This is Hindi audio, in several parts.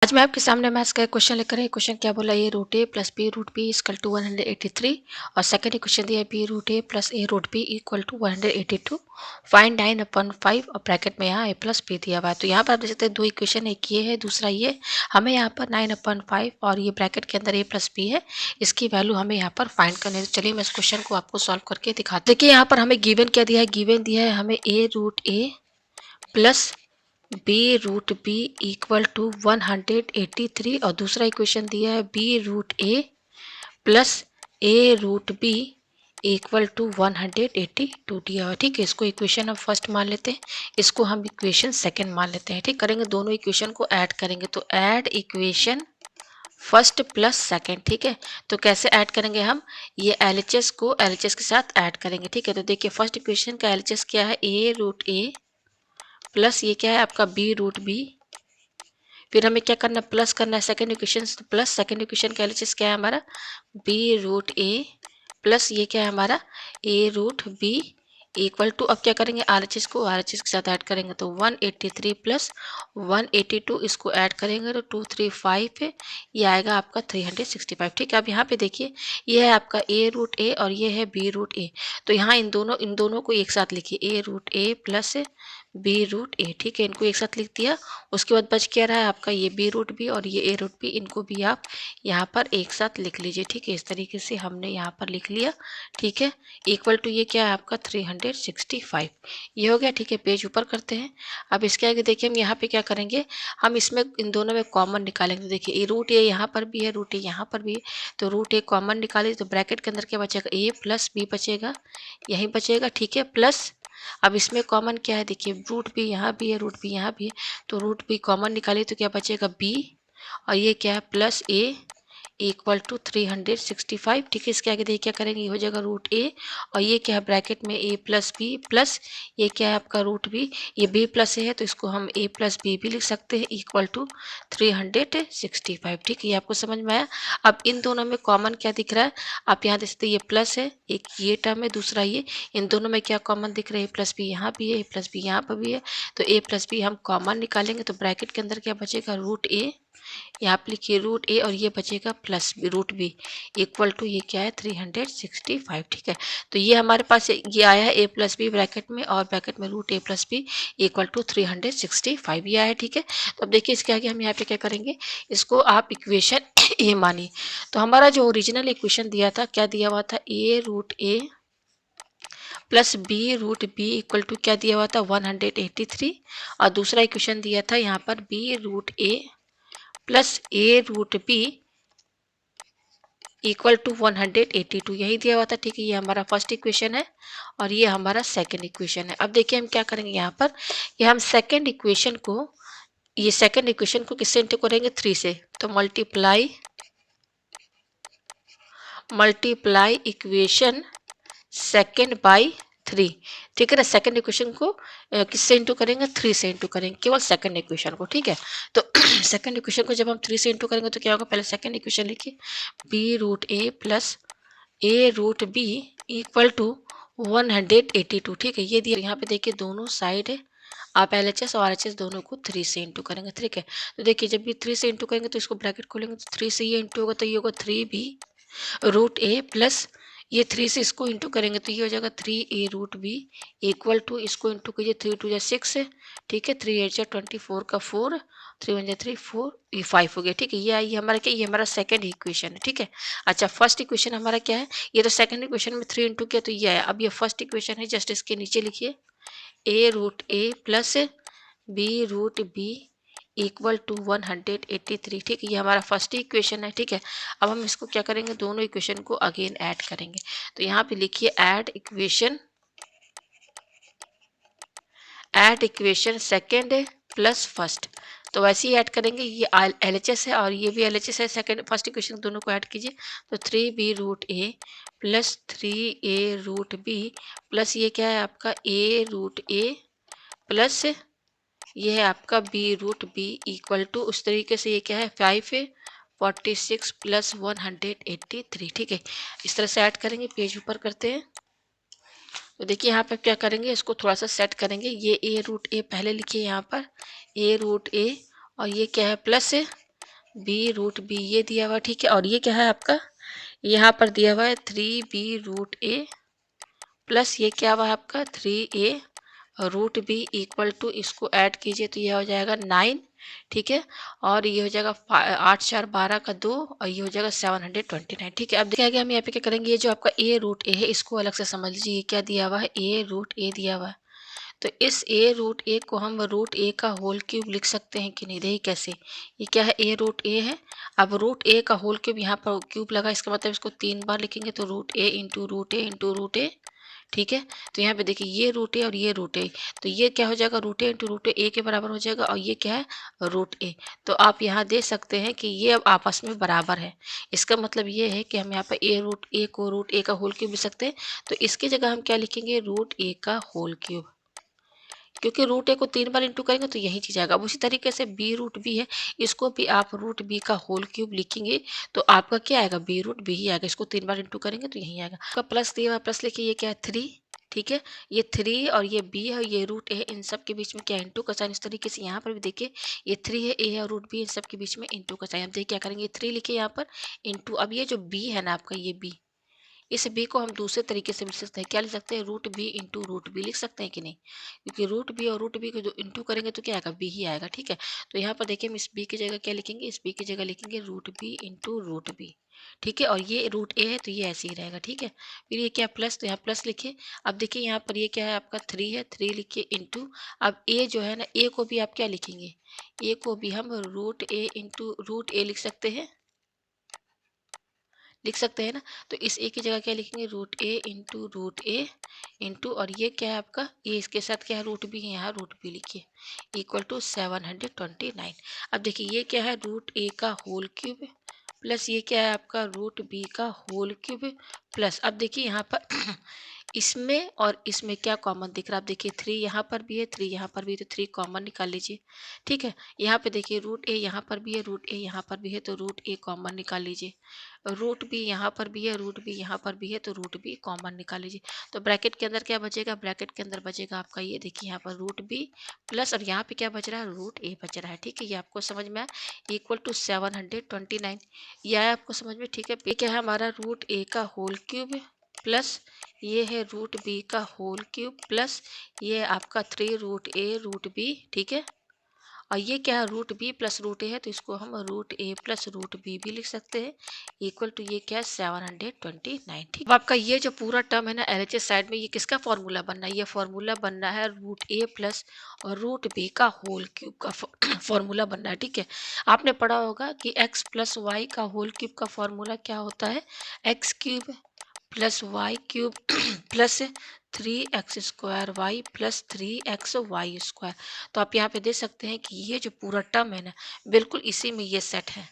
आज मैं आपके सामने मैथ्स का एक क्वेश्चन लेकर आई। क्वेश्चन क्या बोला, A root A plus B root B equal to 183 और सेकंड इक्वेशन दिया है B root A plus A root B equal to 182। Find 9/5 और ब्रैकेट में यहाँ ए प्लस बी दिया हुआ है। तो यहाँ पर आप देख सकते हैं दो इक्वेशन, एक ये है दूसरा ये। हमें यहाँ पर 9/5 और ये ब्रैकेट के अंदर ए प्लस बी है, इसकी वैल्यू हमें यहाँ पर फाइंड करनी है। तो चलिए मैं इस क्वेश्चन को आपको सॉल्व करके दिखाती हूँ। देखिए यहाँ पर हमें गिवन क्या दिया है, गिवन दिया है हमें A root A plus B root B equal to 183 और दूसरा इक्वेशन दिया है B root A plus A root B equal to 182 दिया हुआ। ठीक है, इसको इक्वेशन हम फर्स्ट मान लेते हैं, इसको हम इक्वेशन सेकंड मान लेते हैं। ठीक, करेंगे दोनों इक्वेशन को ऐड करेंगे तो add equation first plus second. ठीक है, तो कैसे ऐड करेंगे हम, ये एलएचएस को एलएचएस के साथ ऐड करेंगे। ठीक है, तो देखिए फर्स्ट इक्वेशन का एलएचएस क्या है, ए रूट ए प्लस ये क्या है आपका बी रूट बी। फिर हमें क्या करना है, प्लस करना है second equation, plus second equation का एलएचएस क्या है हमारा, बी रूट ए प्लस ये क्या है हमारा ए रूट बी इक्वल टू, अब क्या करेंगे आरएचएस को आरएचएस के साथ ऐड करेंगे तो 183 प्लस 182, इसको ऐड करेंगे तो 235 है, ये आएगा आपका 365। ठीक है, अब यहाँ पे देखिए ये है आपका ए रूट ए और ये है बी रूट ए, तो यहाँ इन दोनों को एक साथ लिखिए, A root A plus B root ए। ठीक है, इनको एक साथ लिख दिया। उसके बाद बच क्या रहा है आपका ये बी रूट बी और ये ए रूट बी, इनको भी आप यहाँ पर एक साथ लिख लीजिए। ठीक है, इस तरीके से हमने यहाँ पर लिख लिया। ठीक है, इक्वल टू ये क्या है आपका 365, ये हो गया। ठीक है, पेज ऊपर करते हैं। अब इसके आगे देखिए हम यहाँ पे क्या करेंगे, हम इसमें इन दोनों में कॉमन निकालेंगे। तो देखिए रूट ए यहाँ पर भी है, रूट ए यहाँ पर भी है, तो रूट ए कॉमन निकालिए तो ब्रैकेट के अंदर क्या बचेगा, ए प्लस बी बचेगा, यही बचेगा। ठीक है, प्लस अब इसमें कॉमन क्या है, देखिए रूट बी यहाँ भी है, रूट बी यहाँ भी है, तो रूट बी कॉमन निकालिए तो क्या बचेगा बी, और ये क्या है प्लस ए इक्वल टू 365। ठीक है, इसके आगे देखिए क्या करेंगे, ये हो जाएगा रूट ए और ये क्या है ब्रैकेट में ए प्लस बी प्लस ये क्या है आपका रूट बी, ये बी प्लस ए है तो इसको हम ए प्लस बी भी लिख सकते हैं इक्वल टू 365। ठीक है, ये आपको समझ में आया। अब इन दोनों में कॉमन क्या दिख रहा है, आप यहाँ देख सकते हैं ये प्लस है, एक ये टर्म है, दूसरा ये, इन दोनों में क्या कॉमन दिख रहा है, ए प्लस बी यहाँ भी है, ए प्लस बी यहाँ पर भी है, तो ए प्लस बी हम कॉमन निकालेंगे तो ब्रैकेट के अंदर क्या बचेगा रूट ए, यहाँ पे लिखिए रूट ए और ये बचेगा plus root B equal to ये क्या है 365। ठीक है, तो ये हमारे पास ये आया है ए प्लस बी ब्रैकेट में और ब्रैकेट में root A plus b equal to 365 ये आया है। ठीक है, तो अब देखिए इसके आगे हम यहाँ पे क्या करेंगे, इसको आप इक्वेशन ए मानिए। तो हमारा जो ओरिजिनल इक्वेशन दिया था, क्या दिया हुआ था, A root A plus B root B equal to क्या दिया हुआ था 183, और दूसरा इक्वेशन दिया था यहाँ पर b root A plus A root B equal to 182, यही दिया हुआ था। ठीक है, ये हमारा फर्स्ट इक्वेशन है और ये हमारा सेकंड इक्वेशन है। अब देखिए हम क्या करेंगे यहाँ पर, ये हम सेकंड इक्वेशन को, ये सेकंड इक्वेशन को किससे इंटू करेंगे 3 से, तो मल्टीप्लाई इक्वेशन सेकंड बाई 3। ठीक है ना, सेकंड इक्वेशन को किससे इंटू करेंगे 3 से इंटू करेंगे, केवल सेकंड इक्वेशन को। ठीक है, तो सेकंड इक्वेशन को जब हम 3 से इंटू करेंगे तो क्या होगा, पहले सेकंड इक्वेशन लिखिए, b root A plus A root B equal to 182। ठीक है, ये दिया। यहाँ पे देखिए दोनों साइड है, आप एल एच एस और आर एच एस दोनों को 3 से इंटू करेंगे। ठीक है, तो देखिए जब भी 3 से इंटू करेंगे तो इसको ब्रैकेट खोलेंगे तो 3 से ये इंटू होगा तो ये होगा 3 बी रूट ए प्लस ये 3 से इसको इंटू करेंगे तो ये हो जाएगा 3 ए रूट बी इक्वल टू, इसको इंटू कीजिए 3 टू 6 है। ठीक है, 3 8 24 का 4, 3 1 3 4, ये 5 हो गया। ठीक है, ये आई हमारा क्या, ये हमारा सेकंड इक्वेशन है। ठीक है, अच्छा फर्स्ट इक्वेशन हमारा क्या है, ये तो सेकंड इक्वेशन में 3 इंटू किया तो ये आया। अब ये फर्स्ट इक्वेशन है, जस्ट इसके नीचे लिखिए A root A plus B root B equal to 183। ठीक है, ये हमारा फर्स्ट इक्वेशन है। ठीक है, अब हम इसको क्या करेंगे, दोनों इक्वेशन को अगेन ऐड करेंगे। तो यहाँ पे लिखिए add equation second plus first, तो वैसे ही ऐड करेंगे। ये एल एच एस है और ये भी एल एच एस है, सेकेंड फर्स्ट इक्वेशन दोनों को ऐड कीजिए तो 3 बी रूट ए प्लस 3 ए रूट बी प्लस ये क्या है आपका ए रूट ए प्लस ये है आपका b root B equal to, उस तरीके से ये क्या है 546 प्लस 183। ठीक है, इस तरह से ऐड करेंगे, पेज ऊपर करते हैं। तो देखिए यहाँ पर क्या करेंगे, इसको थोड़ा सा सेट करेंगे। ये ए रूट ए पहले लिखिए यहाँ पर, ए रूट ए और ये क्या है प्लस है बी रूट बी ये दिया हुआ, ठीक है। और ये क्या है आपका, यहाँ पर दिया हुआ है 3b√a प्लस ये क्या हुआ है आपका 3a√b इक्वल टू, इसको ऐड कीजिए तो ये हो जाएगा 9, ठीक है। और ये हो जाएगा 8 4 12 का 2, और ये हो जाएगा 729, ठीक है। अब देखिए आगे हम यहाँ पे क्या करेंगे, ये जो आपका a√a है इसको अलग से समझ लीजिए। ये क्या दिया हुआ है, a√a दिया हुआ है। तो इस a√a को हम √a का होल क्यूब लिख सकते हैं कि नहीं, देखिए कैसे। ये क्या है, a√a है। अब √a का होल क्यूब यहाँ पर क्यूब लगा, इसका मतलब इसको 3 बार लिखेंगे तो √a into √a into √a, ठीक है। तो यहाँ पे देखिए ये √a और ये √a, तो ये क्या हो जाएगा, √a इंटू √a के बराबर हो जाएगा, और ये क्या है √a। तो आप यहाँ देख सकते हैं कि ये अब आपस में बराबर है। इसका मतलब ये है कि हम यहाँ पर a√a को √a का होल क्यूब लिख सकते हैं। तो इसकी जगह हम क्या लिखेंगे, √a का होल क्यूब, क्योंकि √a को 3 बार इंटू करेंगे तो यही चीज आएगा। अब उसी तरीके से b√b है, इसको भी आप √b का होल क्यूब लिखेंगे तो आपका क्या आएगा, b√b ही आएगा। इसको 3 बार इंटू करेंगे तो यही आएगा। आपका प्लस दिया हुआ, प्लस लिखिए, ये क्या है 3, ठीक है। ये 3 और ये b है, ये √a है, इन सब के बीच में क्या इंटू का साइन। इस तरीके से यहाँ पर भी देखिए ये 3 है, a है और √b, इन सब के बीच में इंटू का साइन। अब देखिए क्या करेंगे, 3 लिखिए यहाँ पर इंटू, अब ये जो b है ना आपका, ये b, इस b को हम दूसरे तरीके से लिख सकते हैं। क्या लिख सकते हैं, √b इंटू √b लिख सकते हैं कि नहीं, क्योंकि √b और √b को जो इंटू करेंगे तो क्या आएगा, b ही आएगा, ठीक है। तो यहाँ पर देखिए हम इस b की जगह क्या लिखेंगे, इस b की जगह लिखेंगे √b इंटू √b, ठीक है। और ये √a है तो ये ऐसे ही रहेगा, ठीक है। फिर ये क्या प्लस, तो यहाँ प्लस लिखिए। अब देखिए यहाँ पर ये क्या है आपका 3 है, 3 लिखिए इंटू, अब a जो है ना, a को भी आप क्या लिखेंगे, a को भी हम √a इंटू √a लिख सकते हैं ना। तो इस ए की जगह क्या लिखेंगे, √a इंटू √a इंटू, और ये क्या है आपका, ये इसके साथ क्या है, √b है, यहाँ √b लिखिए इक्वल टू 729। अब देखिए ये क्या है, √a का होल क्यूब प्लस ये क्या है आपका, √b का होल क्यूब प्लस, अब देखिए यहाँ पर इसमें और इसमें क्या कॉमन दिख रहा है, आप देखिए 3 यहाँ पर भी है, 3 यहाँ पर भी है, तो 3 कॉमन निकाल लीजिए, ठीक है। यहाँ पे देखिए √a यहाँ पर भी है, √a यहाँ पर भी है, तो √a कॉमन निकाल लीजिए। √b यहाँ पर भी है, √b यहाँ पर भी है, तो √b कॉमन निकाल लीजिए। तो ब्रैकेट के अंदर क्या बचेगा, ब्रैकेट के अंदर बचेगा आपका, ये देखिए यहाँ पर √b प्लस, और यहाँ पे क्या बच रहा है, √a बच रहा है, ठीक है। ये आपको समझ में आया, इक्वल टू 729, ये आया आपको समझ में, ठीक है। ये क्या है हमारा, √a का होल क्यूब प्लस ये है √b का होल क्यूब प्लस ये आपका 3 √a√b, ठीक है। और ये क्या है, √b प्लस √a है, तो इसको हम √a प्लस √b भी लिख सकते हैं इक्वल टू, ये क्या है 729, ठीक। अब आपका ये जो पूरा टर्म है ना LHS साइड में, ये किसका फॉर्मूला बनना है, ये फॉर्मूला बनना है √a प्लस और √b का होल क्यूब का फॉर्मूला बनना है, ठीक है। आपने पढ़ा होगा कि x प्लस वाई का होल क्यूब का फॉर्मूला क्या होता है, x cube plus y cube plus 3x² y plus 3xy²। तो आप यहाँ पे देख सकते हैं कि ये जो पूरा टर्म है ना, बिल्कुल इसी में ये सेट है।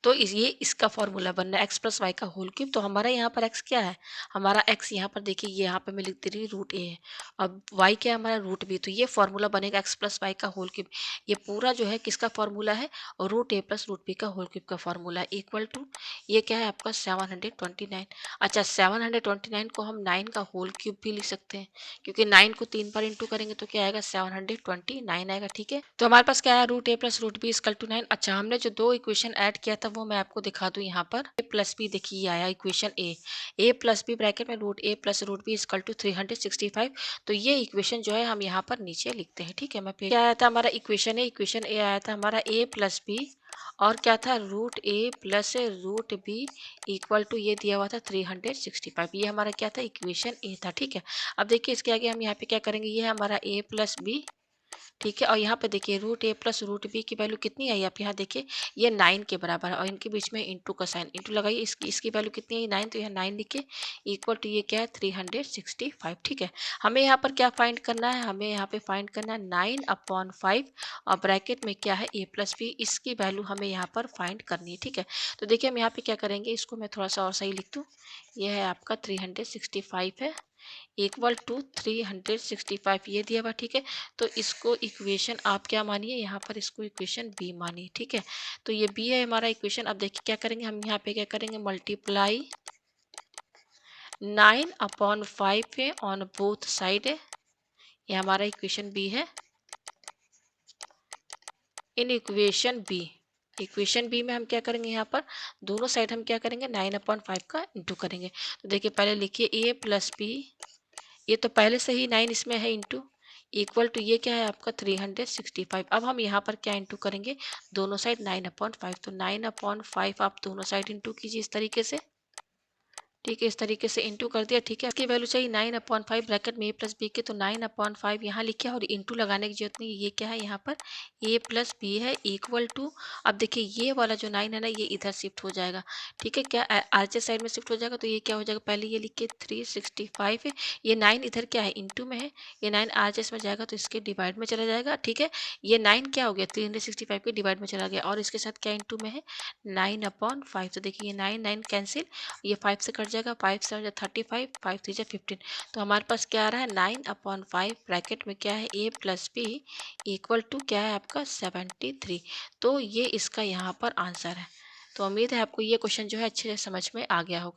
तो ये इसका फॉर्मूला बनना है, x प्लस वाई का होल क्यूब। तो हमारा यहाँ पर x क्या है, हमारा x यहाँ पर देखिए, ये यहाँ पे मैं लिख दे रही हूँ √a है, अब y क्या है हमारा √b, तो ये फॉर्मूला बनेगा x प्लस वाई का होल क्यूब। ये पूरा जो है किसका फॉर्मूला है, √a प्लस √b का होल क्यूब का फॉर्मूला है इक्वल टू, ये क्या है आपका 729। अच्छा 729 को हम 9 का होल क्यूब भी लिख सकते हैं, क्योंकि 9 को 3 बार इंटू करेंगे तो क्या आएगा, 729 आएगा, ठीक है। तो हमारे पास क्या है, √a plus √b equal to 9। अच्छा हमने जो दो इक्वेशन ऐड किया था वो मैं आपको दिखा दूं यहाँ पर, a प्लस बी, देखिए ये आया equation a plus b bracket में √a plus √b equal to 365। तो ये इक्वेशन जो है हम यहाँ पर नीचे लिखते हैं, ठीक है। मैं क्या आया था हमारा इक्वेशन इक्वेशन a आया था हमारा a प्लस बी, और क्या था, √a plus √b equal to, ये दिया हुआ था 365। ये हमारा क्या था, इक्वेशन a था, ठीक है। अब देखिए इसके आगे हम यहाँ पे क्या करेंगे, ये है हमारा a प्लस बी, ठीक है। और यहाँ पे देखिए √a प्लस √b की वैल्यू कितनी आई, आप यहाँ देखिए ये 9 के बराबर है, और इनके बीच में इंटू का साइन, इंटू लगाइए, इसकी वैल्यू कितनी आई 9, तो यहाँ 9 लिखे इक्वल टू, ये क्या है 365, ठीक है। हमें यहाँ पर क्या फाइंड करना है, हमें यहाँ पे फाइंड करना है 9/5, और ब्रैकेट में क्या है a प्लस बी, इसकी वैल्यू हमें यहाँ पर फाइंड करनी है, ठीक है। तो देखिए हम यहाँ पे क्या करेंगे, इसको मैं थोड़ा सा और सही लिख दूँ, यह है आपका 365 है इक्वल टू 365, ये दिया हुआ, ठीक है। तो इसको इक्वेशन आप क्या मानिए, यहाँ पर इसको इक्वेशन बी मानिए, ठीक है। तो ये बी है हमारा इक्वेशन। अब देखिए क्या करेंगे, हम यहाँ पे क्या करेंगे, मल्टीप्लाई 9/5 है ऑन बोथ साइड है, ये हमारा इक्वेशन बी है, इन इक्वेशन बी इक्वेशन बी में हम क्या करेंगे, यहाँ पर दोनों साइड हम क्या करेंगे 9/5 का इंटू करेंगे। तो देखिए पहले लिखिए ए प्लस बी, ये तो पहले से ही 9 इसमें है इंटू, इक्वल टू ये क्या है आपका 365। अब हम यहाँ पर क्या इंटू करेंगे, दोनों साइड 9/5, तो 9/5 आप दोनों साइड इंटू कीजिए इस तरीके से। ठीक है, इस तरीके से इंटू कर दिया। ठीक है, इसकी वैल्यू चाहिए 9/5 ब्रैकेट में ए प्लस बी के, तो 9/5 यहाँ लिखे और इंटू लगाने की जरूरत नहीं। ये क्या है यहाँ पर ए प्लस बी है इक्वल टू, अब देखिए ये वाला जो 9 है ना ये इधर शिफ्ट हो जाएगा। ठीक है, क्या आरचे साइड में शिफ्ट हो जाएगा, तो ये क्या हो जाएगा, पहले ये लिख के 365 है, ये 9 इधर क्या है इंटू में है, ये 9 आरचेस में जाएगा तो इसके डिवाइड में चला जाएगा। ठीक है, ये 9 क्या हो गया 365 के डिवाइड में चला गया, और इसके साथ क्या इंटू में है 9/5। तो देखिए ये 9 9 कैंसिल, ये 5 से कट जाएगा, 5 से 35, 5 3 15। तो हमारे पास क्या आ रहा है 9/5 ब्रैकेट में क्या है ए प्लस बी इक्वल टू क्या है आपका 73। तो ये इसका यहाँ पर आंसर है। तो उम्मीद है आपको ये क्वेश्चन जो है अच्छे से समझ में आ गया होगा।